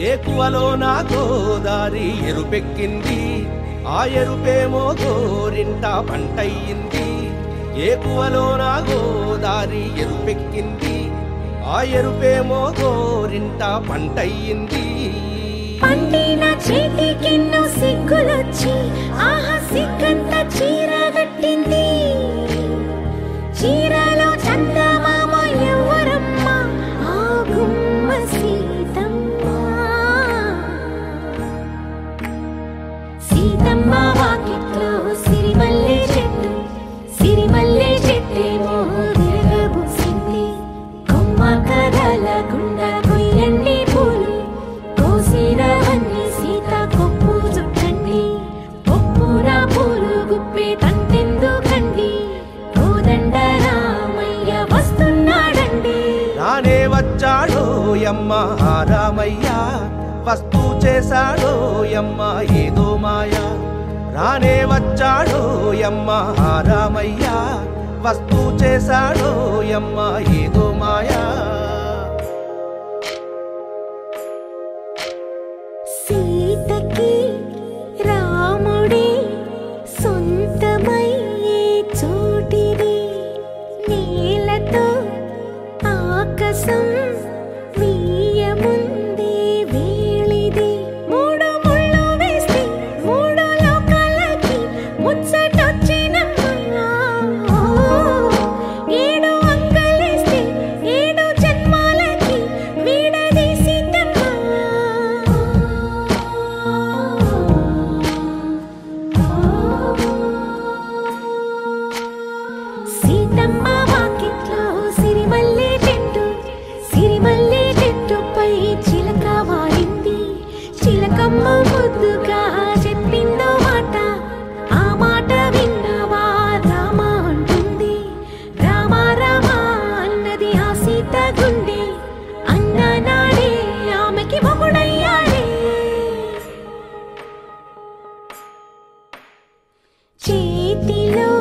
ఏకువలో నా గోదారి ఎరుపెక్కింది, ఆ ఎరుపేమో గోరింట పంటయ్యింది. ఏకువలో నా గోదారి ఎరుపెక్కింది, ఆ ఎరుపేమో గోరింట పంటయ్యింది. పండిన చేతికెన్నో సిగ్గులొచ్చి ఆహా సిగ్గంత చీర కట్టింది. చీరలో చందమామ ఎవరమ్మ, ఆ గుమ్మ సీతమ్మ. సీతమ్మ వాకిట్లో సిరిమల్లె చెట్టు, సిరిమల్లె చెట్టేమో తిరగబూసింది. కొమ్మ కదల గుండా కొయ్యండి పూలు, కోసిరవన్నీ సీత కొప్పు చుట్టండి. కొప్పున పూలు గుప్పే తంతెందుకండి, కోదండ రామయ్య వస్తున్నాడండి. రానే వచ్చాడో యమ్మ రామయ్య, వస్తూ చేశాడో యమ్మ ఏదో మాయ. రానే వచ్చాడో యమ్మ రామయ్య, వస్తూ చేశాడో యమ్మ ఏదో మాయా. సీతకి రాముడే సొంతమయ్యే చోటిది, నేలతో ఆకాశం వీయముందే వేళిది. మూడు ముళ్ళు వేస్తే మూడు లోకాలకి ముచ్చటొచ్చినమ్మా. ఏడు అంగలేస్తే ఏడు జన్మాలకి వీడదీసిద్దమ్మా. సీతమ్మ వాకిట్లో సిరిమల్లె చెట్టు, సిరిమల్లె చెట్టుపై చిలక వాలింది. చిలకమ్మ ముద్దుగా చెప్పిందో మాట, ఆ మాట విన్నవా రామ అంటుంది. రామ రామ అన్నది ఆ సీత గుండె, అన్న నాడే ఆమెకి మొగుడయ్యాడే. చేతిలో